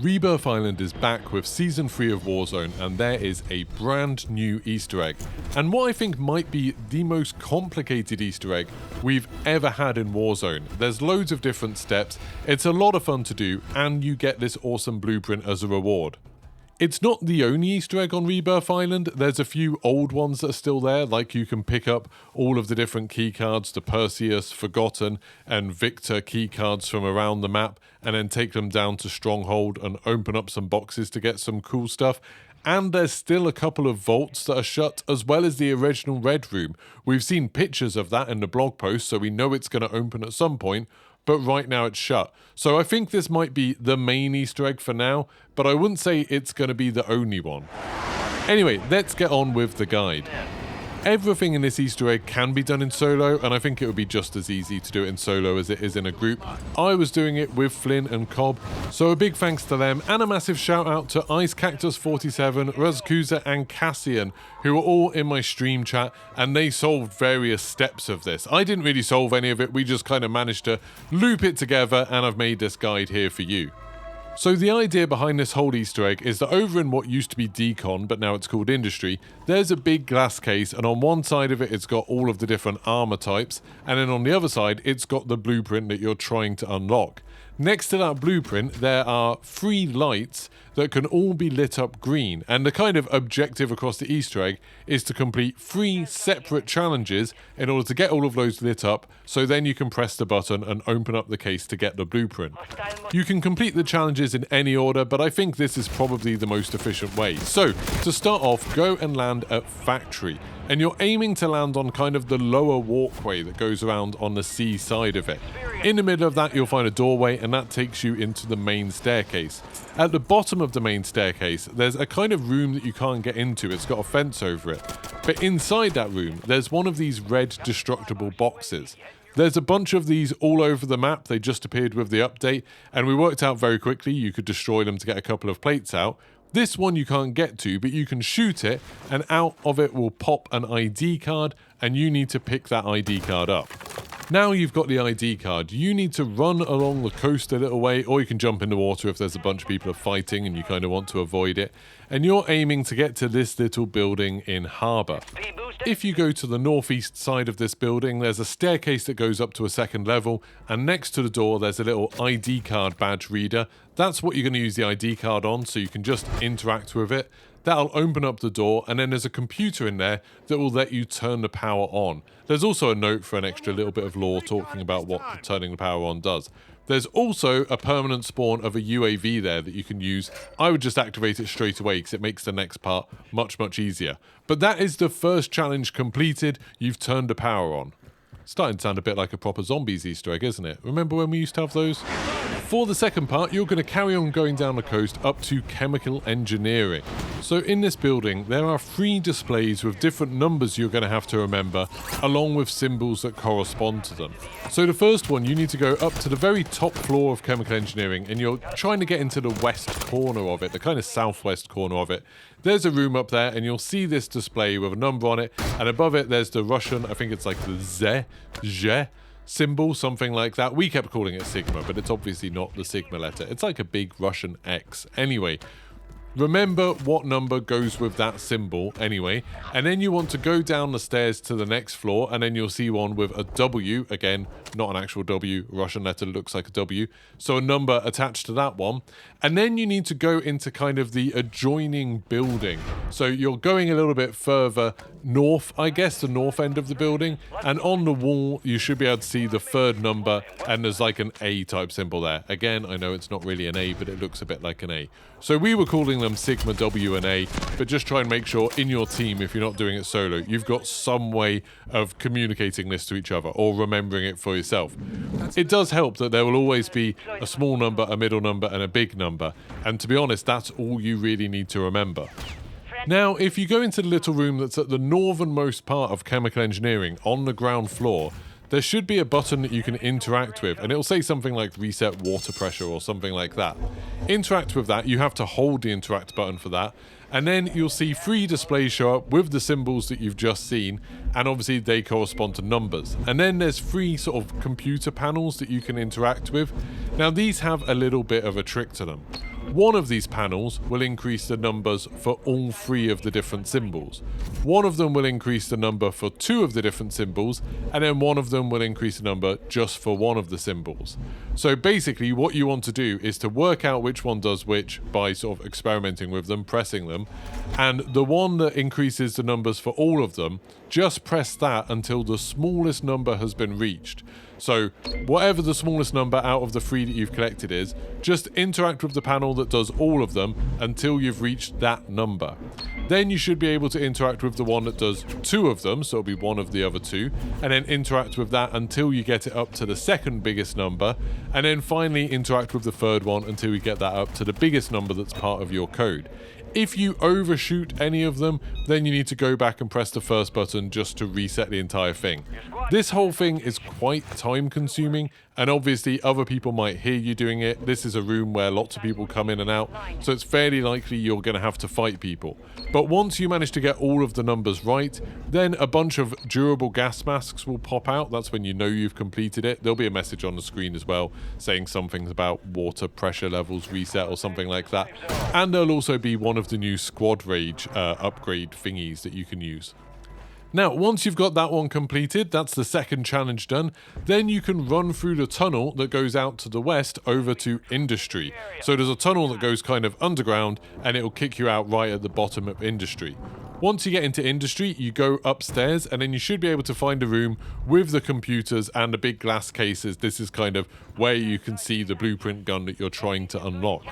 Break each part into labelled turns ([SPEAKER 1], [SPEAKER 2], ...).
[SPEAKER 1] Rebirth Island is back with Season 3 of Warzone, and there is a brand new Easter egg. And what I think might be the most complicated Easter egg we've ever had in Warzone. There's loads of different steps, it's a lot of fun to do, and you get this awesome blueprint as a reward. It's not the only Easter egg on Rebirth Island, there's a few old ones that are still there, like you can pick up all of the different keycards, the Perseus, Forgotten, and Victor keycards from around the map, and then take them down to Stronghold and open up some boxes to get some cool stuff. And there's still a couple of vaults that are shut, as well as the original Red Room. We've seen pictures of that in the blog post, so we know it's going to open at some point, but right now it's shut. So I think this might be the main Easter egg for now, but I wouldn't say it's going to be the only one. Anyway, let's get on with the guide. Everything in this Easter egg can be done in solo, and I think it would be just as easy to do it in solo as it is in a group. I was doing it with Flynn and Cobb, so a big thanks to them, and a massive shout out to Ice Cactus 47, Razkuza, and Cassian, who are all in my stream chat, and they solved various steps of this. I didn't really solve any of it, we just kind of managed to loop it together, and I've made this guide here for you. So the idea behind this whole Easter egg is that over in what used to be Decon, but now it's called Industry, there's a big glass case, and on one side of it it's got all of the different armor types, and then on the other side it's got the blueprint that you're trying to unlock. Next to that blueprint there are 3 lights that can all be lit up green, and the kind of objective across the Easter egg is to complete 3 separate challenges in order to get all of those lit up, so then you can press the button and open up the case to get the blueprint. You can complete the challenges in any order, but I think this is probably the most efficient way. So, to start off, go and land at Factory, and you're aiming to land on kind of the lower walkway that goes around on the sea side of it. In the middle of that you'll find a doorway, and that takes you into the main staircase. At the bottom of the main staircase there's a kind of room that you can't get into, it's got a fence over it. But inside that room there's one of these red destructible boxes. There's a bunch of these all over the map, they just appeared with the update, and we worked out very quickly you could destroy them to get a couple of plates out. This one you can't get to, but you can shoot it, and out of it will pop an ID card, and you need to pick that ID card up. Now you've got the ID card, you need to run along the coast a little way, or you can jump in the water if there's a bunch of people fighting and you kind of want to avoid it. And you're aiming to get to this little building in Harbour. If you go to the northeast side of this building, there's a staircase that goes up to a 2nd level, and next to the door there's a little ID card badge reader. That's what you're going to use the ID card on, so you can just interact with it. That'll open up the door, and then there's a computer in there that will let you turn the power on. There's also a note for an extra little bit of lore talking about what turning the power on does. There's also a permanent spawn of a UAV there that you can use. I would just activate it straight away because it makes the next part much easier. But that is the first challenge completed. You've turned the power on. Starting to sound a bit like a proper zombies Easter egg, isn't it? Remember when we used to have those? For the second part, you're going to carry on going down the coast up to chemical engineering. So in this building, there are 3 displays with different numbers you're going to have to remember, along with symbols that correspond to them. So the first one, you need to go up to the very top floor of chemical engineering, and you're trying to get into the west corner of it, the kind of southwest corner of it. There's a room up there, and you'll see this display with a number on it, and above it there's the Russian, I think it's like the Z symbol, something like that. We kept calling it Sigma, but it's obviously not the Sigma letter. It's like a big Russian X. Anyway, remember what number goes with that symbol anyway, and then you want to go down the stairs to the next floor, and then you'll see one with a W, again, not an actual W, Russian letter looks like a W, so a number attached to that one, and then you need to go into kind of the adjoining building. So you're going a little bit further north, I guess, the north end of the building, and on the wall you should be able to see the 3rd number, and there's like an A type symbol there. Again, I know it's not really an A, but it looks a bit like an A. So we were calling them Sigma, W, and A, but just try and make sure in your team, if you're not doing it solo, you've got some way of communicating this to each other or remembering it for yourself. It does help that there will always be a small number, a middle number, and a big number, and to be honest, that's all you really need to remember. Now, if you go into the little room that's at the northernmost part of chemical engineering on the ground floor, there should be a button that you can interact with, and it'll say something like reset water pressure or something like that. Interact with that, you have to hold the interact button for that, and then you'll see 3 displays show up with the symbols that you've just seen, and obviously they correspond to numbers. And then there's 3 sort of computer panels that you can interact with. Now these have a little bit of a trick to them. one of these panels will increase the numbers for all 3 of the different symbols. One of them will increase the number for 2 of the different symbols, and then one of them will increase the number just for one of the symbols. So basically what you want to do is to work out which one does which by sort of experimenting with them, pressing them, and the one that increases the numbers for all of them, just press that until the smallest number has been reached. So whatever the smallest number out of the 3 that you've collected is, just interact with the panel that does all of them until you've reached that number. Then you should be able to interact with the one that does 2 of them, so it'll be one of the other 2, and then interact with that until you get it up to the second biggest number, and then finally interact with the third one until you get that up to the biggest number that's part of your code. If you overshoot any of them, then you need to go back and press the first button just to reset the entire thing. This whole thing is quite time consuming, and obviously other people might hear you doing it. This is a room where lots of people come in and out, so it's fairly likely you're going to have to fight people. But once you manage to get all of the numbers right, then a bunch of durable gas masks will pop out. That's when you know you've completed it. There'll be a message on the screen as well saying something about water pressure levels reset or something like that. And there'll also be one of the new squad rage upgrade thingies that you can use. Now, once you've got that one completed, that's the second challenge done, then you can run through the tunnel that goes out to the west over to Industry. So there's a tunnel that goes kind of underground, and it'll kick you out right at the bottom of Industry. Once you get into Industry, you go upstairs, and then you should be able to find a room with the computers and the big glass cases. This is kind of where you can see the blueprint gun that you're trying to unlock.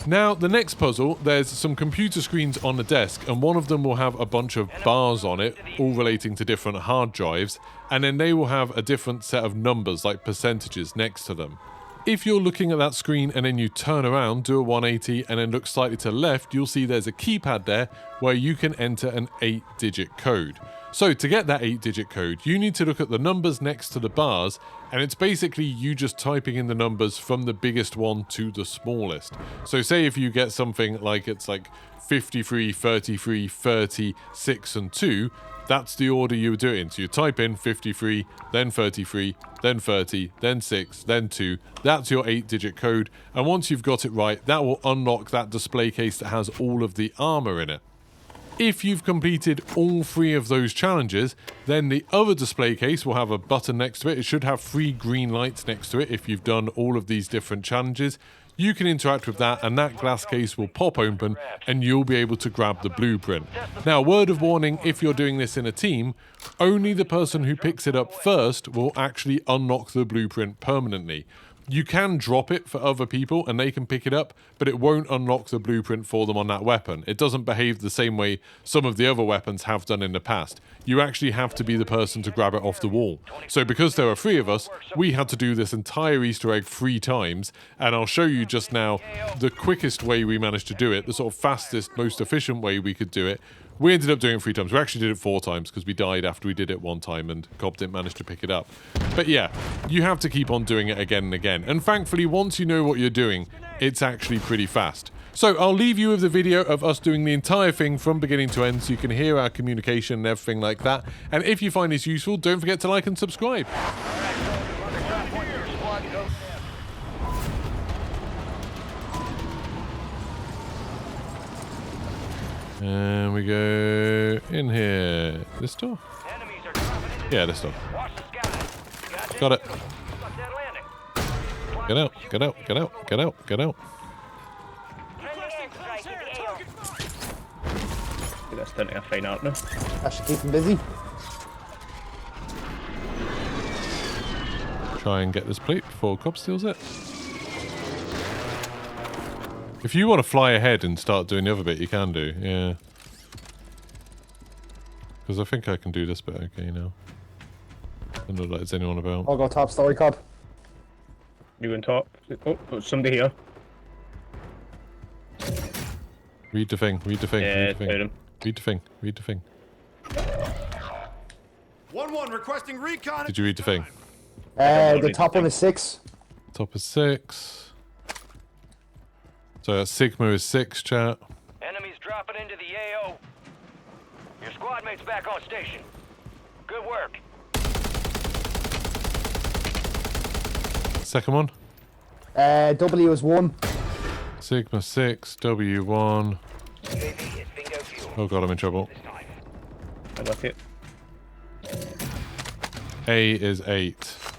[SPEAKER 1] Now, the next puzzle, there's some computer screens on the desk, and one of them will have a bunch of bars on it, all relating to different hard drives, and then they will have a different set of numbers, like percentages, next to them. If you're looking at that screen and then you turn around, do a 180, and then look slightly to the left, you'll see there's a keypad there where you can enter an 8-digit code. So to get that 8-digit code, you need to look at the numbers next to the bars, and it's basically you just typing in the numbers from the biggest one to the smallest. So say if you get something like it's like 53, 33, 30, 6 and 2, that's the order you would do it in. So you type in 53, then 33, then 30, then 6, then 2. That's your 8-digit code, and once you've got it right, that will unlock that display case that has all of the armor in it. If you've completed all 3 of those challenges, then the other display case will have a button next to it. It should have 3 green lights next to it if you've done all of these different challenges. You can interact with that, and that glass case will pop open, and you'll be able to grab the blueprint. Now, word of warning, if you're doing this in a team, only the person who picks it up first will actually unlock the blueprint permanently. You can drop it for other people and they can pick it up, but it won't unlock the blueprint for them on that weapon. It doesn't behave the same way some of the other weapons have done in the past. You actually have to be the person to grab it off the wall. So because there are 3 of us, we had to do this entire Easter egg 3 times, and I'll show you just now the quickest way we managed to do it, the sort of fastest, most efficient way we could do it. We ended up doing it 3 times. We actually did it 4 times because we died after we did it 1 time and Cobb didn't manage to pick it up. But yeah, you have to keep on doing it again and again. And thankfully, once you know what you're doing, it's actually pretty fast. So I'll leave you with the video of us doing the entire thing from beginning to end so you can hear our communication and everything like that. And if you find this useful, don't forget to like and subscribe. And we go in here. This door? Yeah, this door. Got it. Get out, get out, get out, get out, get out.
[SPEAKER 2] That's plenty of fine out now.
[SPEAKER 3] I should keep him busy.
[SPEAKER 1] Try and get this plate before Cobb steals it. If you want to fly ahead and start doing the other bit, you can do, yeah. Because I think I can do this bit okay now. I don't know if there's anyone about.
[SPEAKER 3] I'll go top story, Cobb.
[SPEAKER 2] You on top. Oh, there's somebody here.
[SPEAKER 1] Read the thing, read the thing,
[SPEAKER 2] Yeah,
[SPEAKER 1] read the thing.
[SPEAKER 2] him.
[SPEAKER 1] Read the thing, read the thing.
[SPEAKER 4] 1-1 requesting recon.
[SPEAKER 1] Did you read the thing?
[SPEAKER 3] The top one is 6.
[SPEAKER 1] Top is 6. So Sigma is 6, chat.
[SPEAKER 5] Enemies dropping into the AO. Your squad mate's back on station. Good work.
[SPEAKER 1] Second one?
[SPEAKER 3] W is 1.
[SPEAKER 1] Sigma 6, W1.
[SPEAKER 5] UAV is bingo fuel.
[SPEAKER 1] Oh god, I'm in trouble.
[SPEAKER 5] This time.
[SPEAKER 2] I got it.
[SPEAKER 1] A is 8.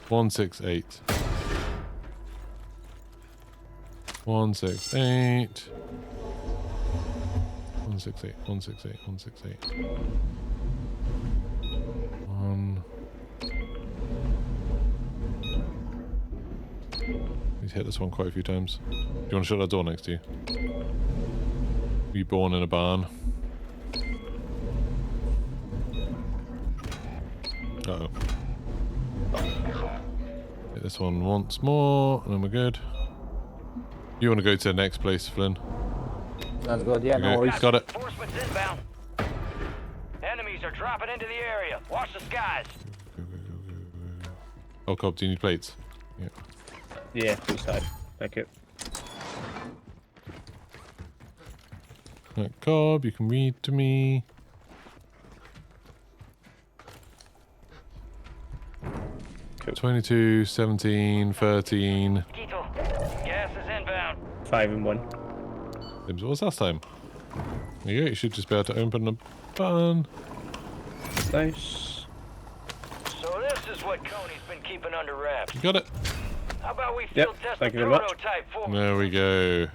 [SPEAKER 1] 168. 168. 168. 168. 168. 1. He's hit this one quite a few times. Do you want to shut that door next to you? Were you born in a barn? Uh-oh. Hit this one once more, and then we're good. You want to go to the next place, Flynn?
[SPEAKER 3] Sounds good. Yeah, no
[SPEAKER 1] Okay,
[SPEAKER 3] worries.
[SPEAKER 1] got it.
[SPEAKER 5] Reinforcements inbound. Enemies are dropping into the area. Watch the skies.
[SPEAKER 1] Oh, Cobb, do you need plates? Yeah.
[SPEAKER 2] Yeah, two side. Thank you.
[SPEAKER 1] Right, Cobb, you can read to me.
[SPEAKER 2] Cool.
[SPEAKER 1] 22, 17, 13.
[SPEAKER 5] Keto. Gas is inbound.
[SPEAKER 2] 5 and 1.
[SPEAKER 1] What was last time? There you go, you should just be able to open the button.
[SPEAKER 2] Nice.
[SPEAKER 5] So this is what Coney's been keeping under wraps.
[SPEAKER 1] You got it.
[SPEAKER 5] How about we
[SPEAKER 2] Yep,
[SPEAKER 5] field test
[SPEAKER 2] thank
[SPEAKER 5] the
[SPEAKER 2] you very much.
[SPEAKER 5] prototype for
[SPEAKER 1] There we go.